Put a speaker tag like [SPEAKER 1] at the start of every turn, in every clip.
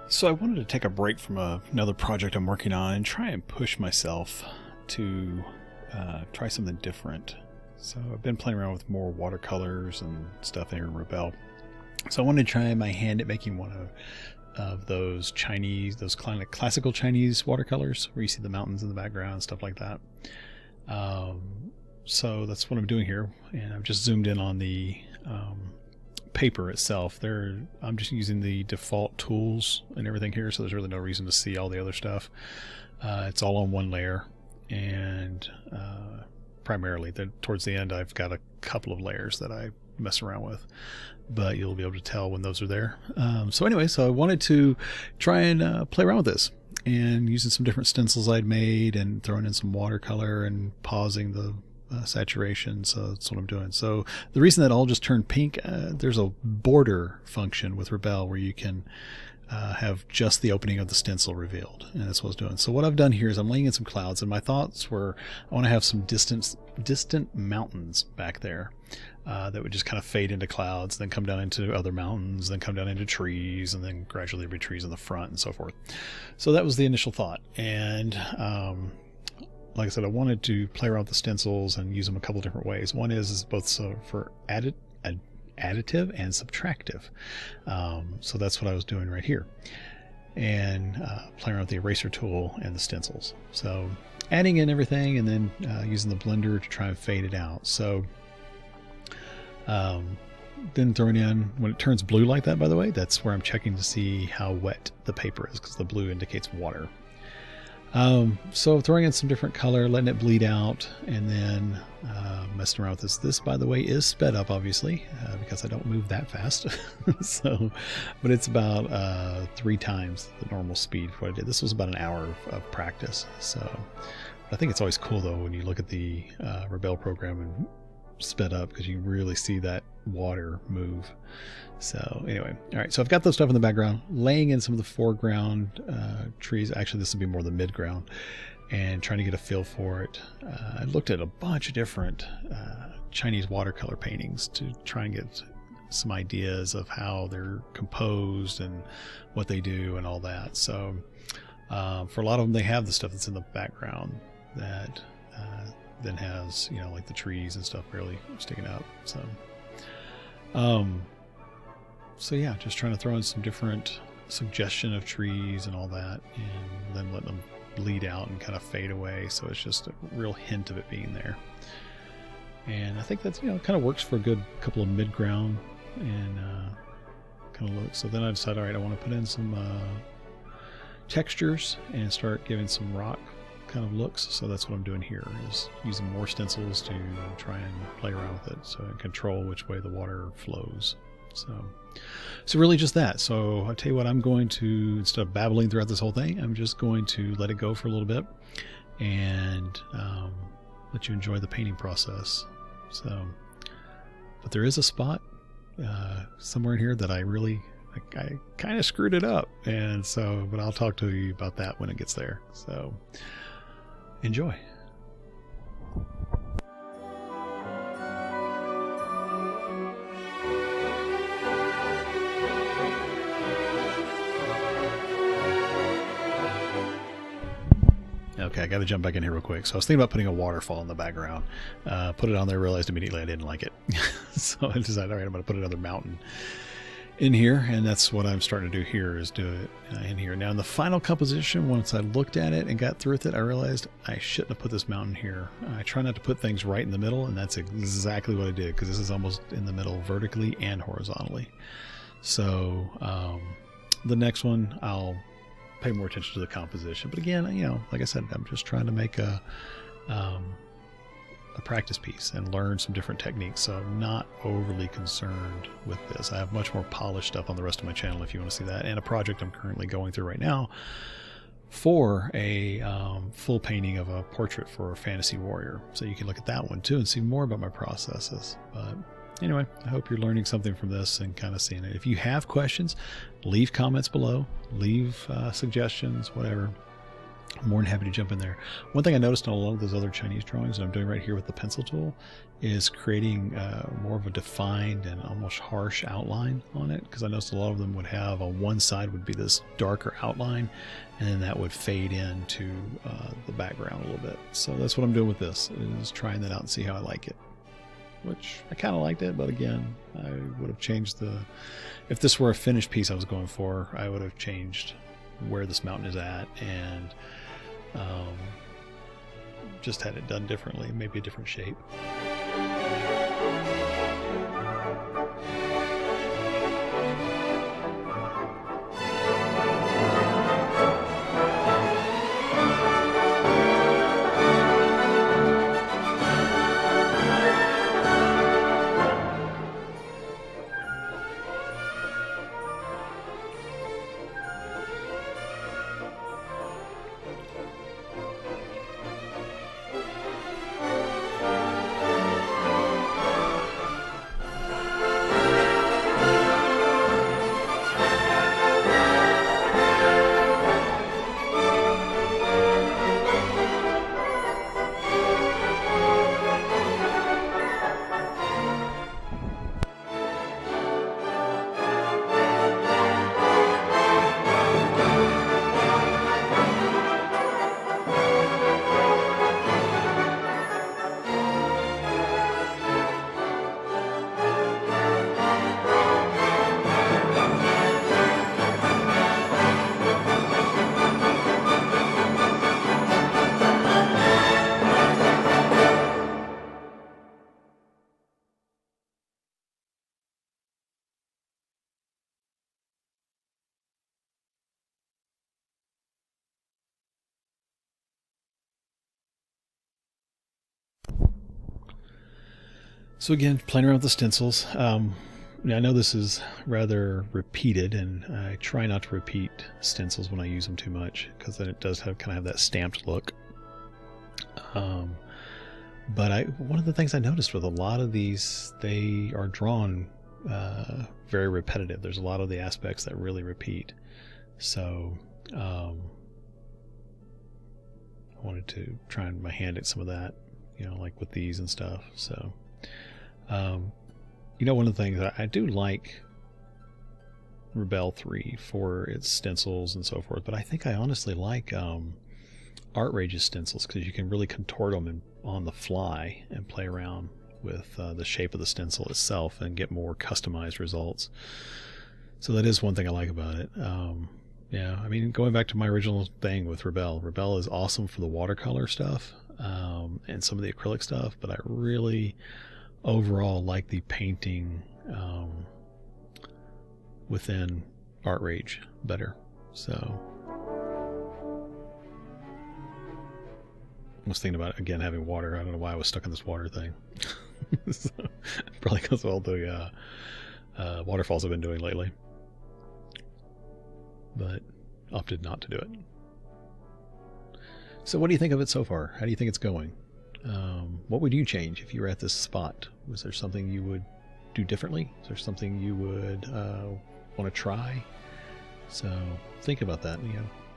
[SPEAKER 1] So I wanted to take a break from another project I'm working on and try and push myself to try something different. So I've been playing around with more watercolors and stuff here in Rebelle. So I wanted to try my hand at making one of those Chinese, those kind of classical Chinese watercolors where you see the mountains in the background and stuff like that. So that's what I'm doing here, and I've just zoomed in on the paper itself. I'm just using the default tools and everything here, so there's really no reason to see all the other stuff. It's all on one layer, and primarily towards the end I've got a couple of layers that I mess around with, but you'll be able to tell when those are there. So I wanted to try and play around with this, and using some different stencils I'd made and throwing in some watercolor and pausing the saturation. So that's what I'm doing. So the reason that all just turned pink, there's a border function with Rebelle where you can have just the opening of the stencil revealed, and that's what I was doing. So what I've done here is I'm laying in some clouds, and my thoughts were I want to have some distant mountains back there that would just kind of fade into clouds, then come down into other mountains, then come down into trees, and then gradually there'd be trees in the front and so forth. So that was the initial thought, and like I said, I wanted to play around with the stencils and use them a couple different ways. One is both for additive and subtractive. So that's what I was doing right here, and playing around with the eraser tool and the stencils. So adding in everything, and then using the blender to try and fade it out. So then throwing in, when it turns blue like that, by the way, that's where I'm checking to see how wet the paper is, because the blue indicates water. So throwing in some different color, letting it bleed out, and then messing around with this. This, by the way, is sped up, obviously, because I don't move that fast. So, but it's about 3 times the normal speed for what I did. This was about an hour of practice. So I think it's always cool, though, when you look at the Rebelle program and sped up, because you really see that water move. So anyway, all right, so I've got those stuff in the background, laying in some of the foreground trees. Actually, this would be more the midground, and trying to get a feel for it. I looked at a bunch of different Chinese watercolor paintings to try and get some ideas of how they're composed and what they do and all that. So for a lot of them, they have the stuff that's in the background that then has, like the trees and stuff barely sticking out. So yeah, just trying to throw in some different suggestion of trees and all that, and then letting them bleed out and kind of fade away, so it's just a real hint of it being there. And I think that's, kind of works for a good couple of mid-ground and kind of looks. So then I decided, all right, I want to put in some textures and start giving some rock kind of looks. So that's what I'm doing here, is using more stencils to try and play around with it, so I control which way the water flows. So really just that. So I'll tell you what, I'm going to, instead of babbling throughout this whole thing, I'm just going to let it go for a little bit and let you enjoy the painting process. So, but there is a spot somewhere in here that I kind of screwed it up, and so, but I'll talk to you about that when it gets there. So enjoy. Okay, I got to jump back in here real quick. So I was thinking about putting a waterfall in the background. Put it on there, realized immediately I didn't like it. So I decided, all right, I'm going to put another mountain in here, and that's what I'm starting to do here, is do it in here. Now in the final composition, once I looked at it and got through with it, I realized I shouldn't have put this mountain here. I try not to put things right in the middle, and that's exactly what I did, because this is almost in the middle vertically and horizontally. So the next one, I'll pay more attention to the composition. But again, like I said, I'm just trying to make a practice piece and learn some different techniques. So I'm not overly concerned with this. I have much more polished stuff on the rest of my channel if you want to see that, and a project I'm currently going through right now for a full painting of a portrait for a fantasy warrior. So you can look at that one too and see more about my processes. But anyway, I hope you're learning something from this and kind of seeing it. If you have questions, leave comments below, leave suggestions, whatever. I'm more than happy to jump in there. One thing I noticed on a lot of those other Chinese drawings that I'm doing right here with the pencil tool is creating more of a defined and almost harsh outline on it, because I noticed a lot of them would have on one side would be this darker outline, and then that would fade into the background a little bit. So that's what I'm doing with this, is trying that out and see how I like it. Which I kind of liked it, but again, I would have changed if this were a finished piece I was going for, I would have changed where this mountain is at and just had it done differently, maybe a different shape. So again, playing around with the stencils. I know this is rather repeated, and I try not to repeat stencils when I use them too much, because then it does kind of have that stamped look. But one of the things I noticed with a lot of these, they are drawn very repetitive. There's a lot of the aspects that really repeat. So I wanted to try my hand at some of that, like with these and stuff. So one of the things I do like Rebelle 3 for its stencils and so forth, but I think I honestly like Artrage's stencils, because you can really contort them on the fly and play around with the shape of the stencil itself and get more customized results. So that is one thing I like about it. Yeah, I mean, going back to my original thing with Rebelle, Rebelle is awesome for the watercolor stuff and some of the acrylic stuff, but I really overall like the painting within Artrage better. So I was thinking about, again, having water. I don't know why I was stuck on this water thing. So, probably because of all the waterfalls I've been doing lately. But opted not to do it. So what do you think of it so far? How do you think it's going? What would you change if you were at this spot? Was there something you would do differently? Is there something you would want to try? So think about that.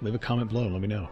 [SPEAKER 1] Leave a comment below and let me know.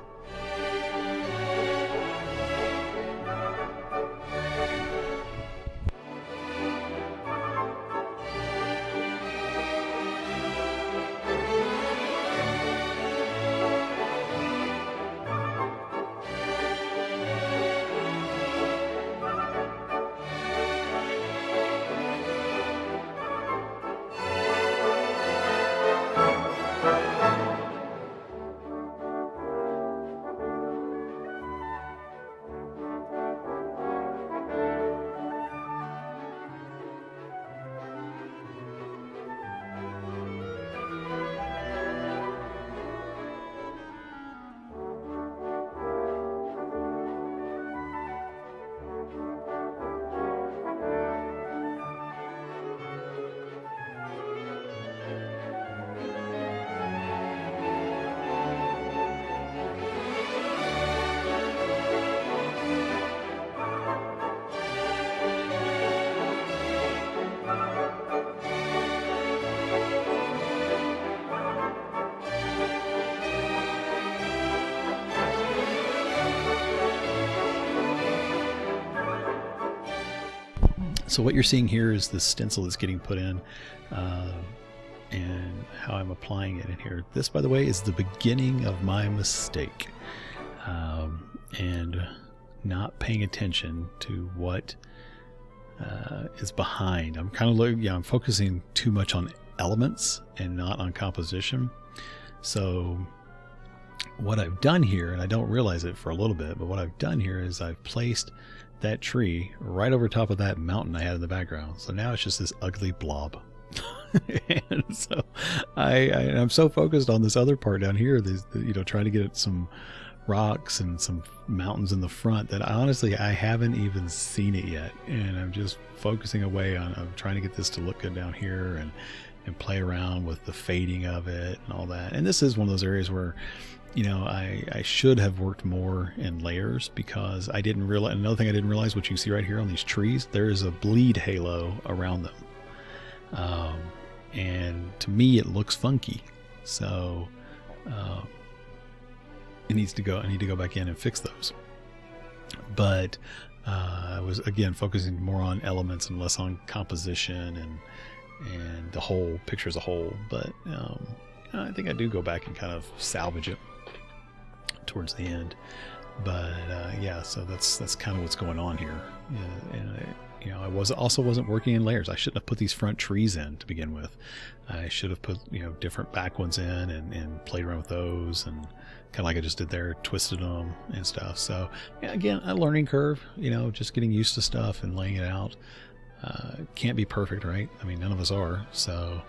[SPEAKER 1] So what you're seeing here is the stencil that's getting put in, and how I'm applying it in here. This, by the way, is the beginning of my mistake, and not paying attention to what is behind. I'm kind of I'm focusing too much on elements and not on composition. So what I've done here, and I don't realize it for a little bit, but what I've done here is I've placed that tree right over top of that mountain I had in the background. So now it's just this ugly blob. And so I'm so focused on this other part down here, trying to get some rocks and some mountains in the front, that I haven't even seen it yet. And I'm just focusing away on trying to get this to look good down here, and play around with the fading of it and all that. And this is one of those areas where, I should have worked more in layers, because I didn't realize, another thing I didn't realize, which you see right here on these trees, there is a bleed halo around them. And to me, it looks funky. So I need to go back in and fix those. But I was, again, focusing more on elements and less on composition and the whole picture as a whole. But I think I do go back and kind of salvage it towards the end. But yeah, so that's kind of what's going on here. I wasn't working in layers. I shouldn't have put these front trees in to begin with. I should have put different back ones in and played around with those, and kind of like I just did there, twisted them and stuff. So yeah, again, a learning curve. Just getting used to stuff and laying it out. Can't be perfect, right? I mean, none of us are. So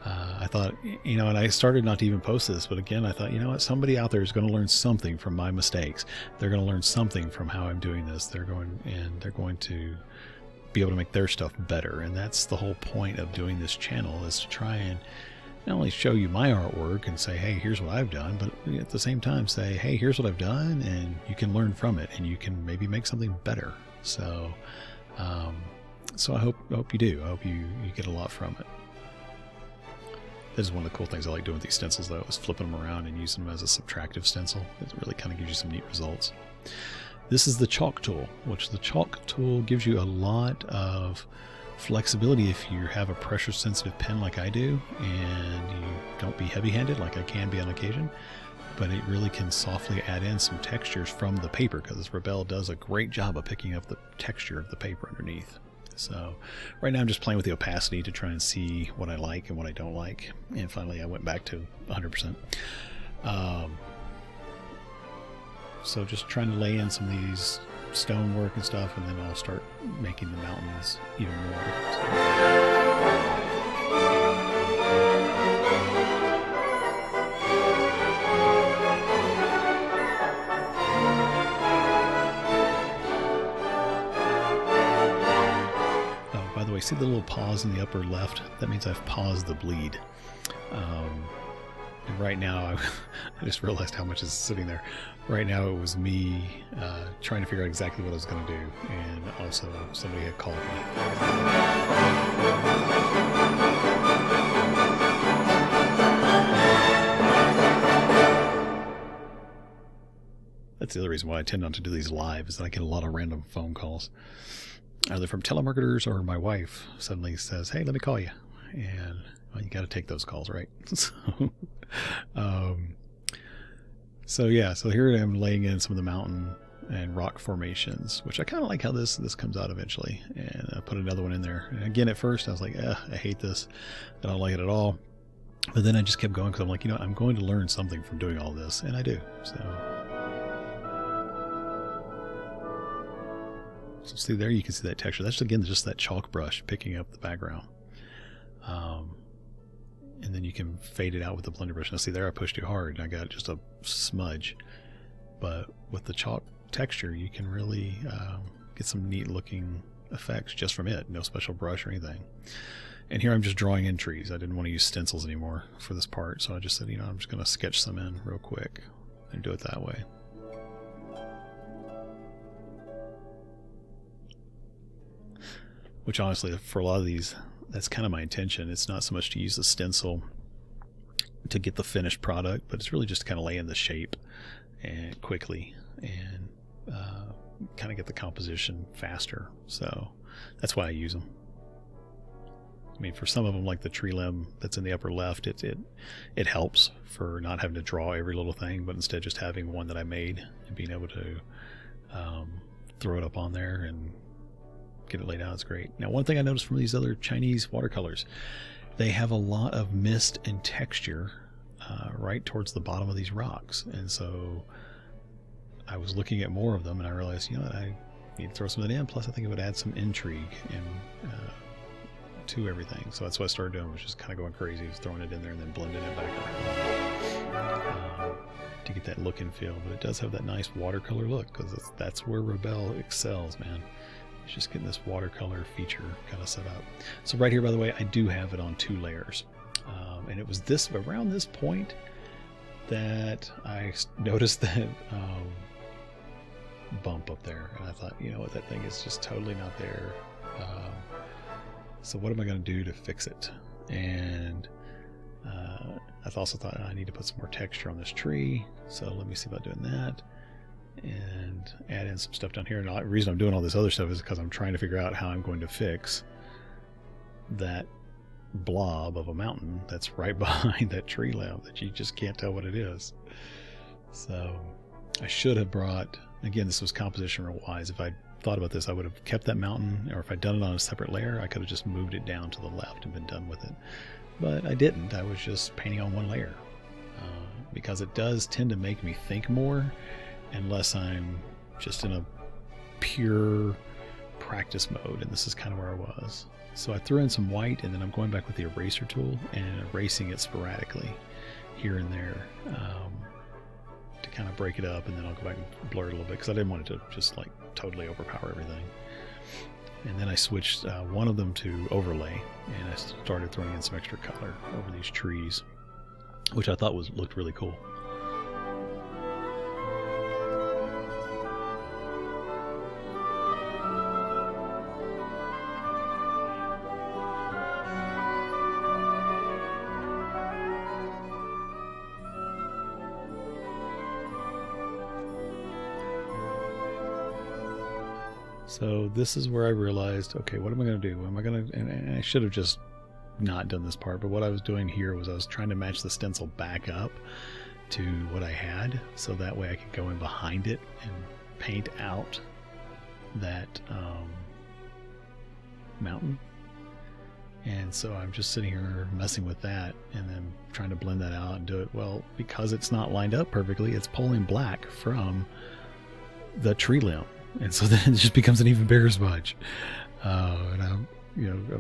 [SPEAKER 1] I thought, and I started not to even post this, but again, I thought, what, somebody out there is going to learn something from my mistakes. They're going to learn something from how I'm doing this. They're going to be able to make their stuff better. And that's the whole point of doing this channel, is to try and not only show you my artwork and say, hey, here's what I've done, but at the same time say, hey, here's what I've done, and you can learn from it, and you can maybe make something better. So I hope you do. I hope you get a lot from it. This is one of the cool things I like doing with these stencils, though, is flipping them around and using them as a subtractive stencil. It really kind of gives you some neat results. This is the chalk tool, which the chalk tool gives you a lot of flexibility if you have a pressure sensitive pen like I do, and you don't be heavy-handed like I can be on occasion. But it really can softly add in some textures from the paper, because Rebelle does a great job of picking up the texture of the paper underneath. So right now I'm just playing with the opacity to try and see what I like and what I don't like. And finally I went back to 100%. So just trying to lay in some of these stonework and stuff, and then I'll start making the mountains even more. By the way, see the little pause in the upper left? That means I've paused the bleed. And right now, I just realized how much is sitting there. Right now, it was me trying to figure out exactly what I was going to do, and also somebody had called me. That's the other reason why I tend not to do these live, is that I get a lot of random phone calls, either from telemarketers or my wife suddenly says, hey, let me call you. And well, you got to take those calls, right? So yeah, so here I am laying in some of the mountain and rock formations, which I kind of like how this comes out eventually. And I put another one in there. And again, at first I was like, I hate this. I don't like it at all. But then I just kept going, because I'm like, I'm going to learn something from doing all this. And I do. So see there, you can see that texture. That's, again, just that chalk brush picking up the background. And then you can fade it out with the blender brush. Now see there, I pushed too hard and I got just a smudge. But with the chalk texture, you can really get some neat looking effects just from it. No special brush or anything. And here I'm just drawing in trees. I didn't want to use stencils anymore for this part. So I just said, I'm just going to sketch some in real quick and do it that way. Which honestly, for a lot of these, that's kind of my intention. It's not so much to use the stencil to get the finished product, but it's really just to kind of lay in the shape and quickly and kind of get the composition faster. So that's why I use them. I mean, for some of them, like the tree limb that's in the upper left, it helps for not having to draw every little thing, but instead just having one that I made and being able to throw it up on there and get it laid out is great. Now, one thing I noticed from these other Chinese watercolors, they have a lot of mist and texture right towards the bottom of these rocks. And so I was looking at more of them and I realized, you know what, I need to throw some of that in. Plus, I think it would add some intrigue and to everything. So that's what I started doing, was just kind of going crazy, was throwing it in there and then blending it back around to get that look and feel. But it does have that nice watercolor look, because that's where Rebelle excels, man. It's just getting this watercolor feature kind of set up. So right here, by the way, I do have it on 2 layers. And it was around this point that I noticed that bump up there. And I thought, you know what, that thing is just totally not there. So what am I going to do to fix it? And I also thought I need to put some more texture on this tree. So let me see about doing that and add in some stuff down here. And the reason I'm doing all this other stuff is because I'm trying to figure out how I'm going to fix that blob of a mountain that's right behind that tree limb that you just can't tell what it is. So I should have brought, again, this was composition wise, if I thought about this, I would have kept that mountain, or if I'd done it on a separate layer, I could have just moved it down to the left and been done with it. But I didn't. I was just painting on one layer because it does tend to make me think more unless I'm just in a pure practice mode, and this is kind of where I was. So I threw in some white, and then I'm going back with the eraser tool and erasing it sporadically here and there to kind of break it up, and then I'll go back and blur it a little bit because I didn't want it to just like totally overpower everything. And then I switched one of them to overlay, and I started throwing in some extra color over these trees, which I thought looked really cool. So this is where I realized, okay, what am I going to do? Am I going to, and I should have just not done this part, but what I was doing here was I was trying to match the stencil back up to what I had, so that way I could go in behind it and paint out that mountain. And so I'm just sitting here messing with that and then trying to blend that out and do it. Well, because it's not lined up perfectly, it's pulling black from the tree limb. And so then it just becomes an even bigger smudge. And I'm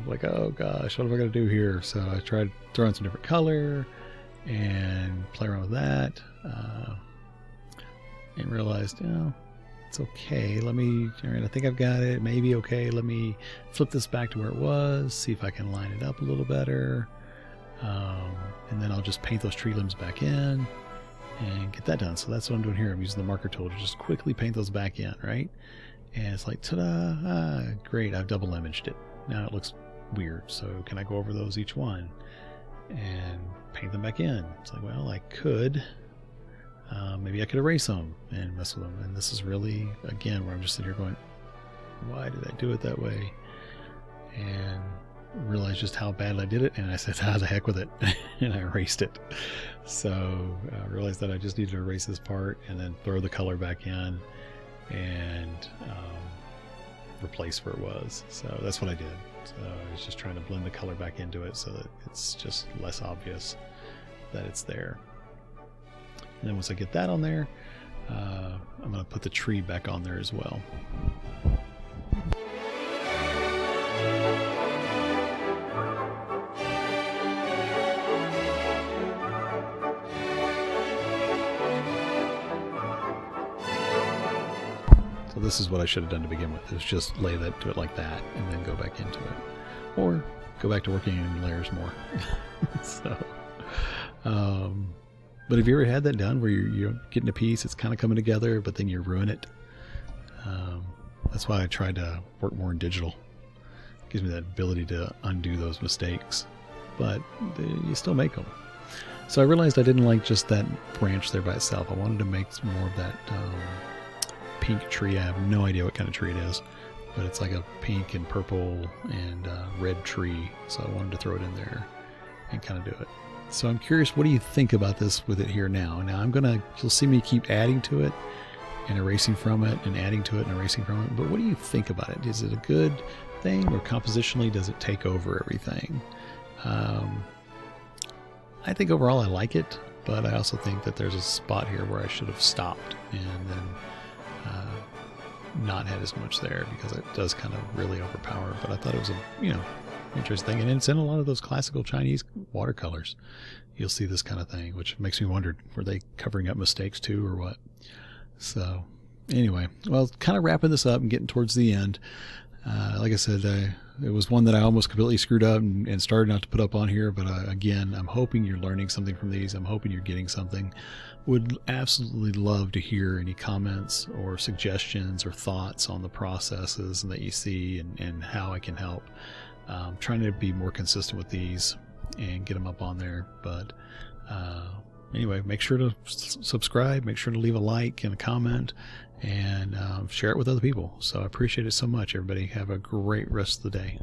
[SPEAKER 1] like, oh gosh, what am I going to do here? So I tried throwing some different color and play around with that. And realized, it's okay. All right, I think I've got it. Maybe okay. Let me flip this back to where it was, see if I can line it up a little better. And then I'll just paint those tree limbs back in and get that done. So that's what I'm doing here. I'm using the marker tool to just quickly paint those back in, right? And it's like, ta-da, great, I've double imaged it. Now it looks weird, so can I go over those each one and paint them back in? It's like, well, I could. Maybe I could erase them and mess with them. And this is really, again, where I'm just sitting here going, why did I do it that way? And realized just how bad I did it, and I said, the heck with it, and I erased it. So I realized that I just needed to erase this part and then throw the color back in and replace where it was. So that's what I did. So I was just trying to blend the color back into it so that it's just less obvious that it's there. And then once I get that on there, I'm going to put the tree back on there as well. So this is what I should have done to begin with, is just lay that to it like that and then go back into it. Or go back to working in layers more. So, but have you ever had that done where you're getting a piece, it's kind of coming together, but then you ruin it? That's why I tried to work more in digital. It gives me that ability to undo those mistakes, but you still make them. So I realized I didn't like just that branch there by itself. I wanted to make more of that pink tree. I have no idea what kind of tree it is, but it's like a pink and purple and red tree. So I wanted to throw it in there and kind of do it. So I'm curious, what do you think about this with it here now? Now you'll see me keep adding to it and erasing from it and adding to it and erasing from it. But what do you think about it? Is it a good thing, or compositionally does it take over everything? I think overall I like it, but I also think that there's a spot here where I should have stopped and then not had as much there, because it does kind of really overpower. But I thought it was a interesting thing, and it's in a lot of those classical Chinese watercolors. You'll see this kind of thing, which makes me wonder, were they covering up mistakes too, or what? So anyway, well, kind of wrapping this up and getting towards the end. Like I said, it was one that I almost completely screwed up and started not to put up on here, but again, I'm hoping you're learning something from these. I'm hoping you're getting something. Would absolutely love to hear any comments or suggestions or thoughts on the processes that you see and how I can help. Trying to be more consistent with these and get them up on there. But anyway, make sure to subscribe, make sure to leave a like and a comment, and share it with other people. So I appreciate it so much, everybody. Have a great rest of the day.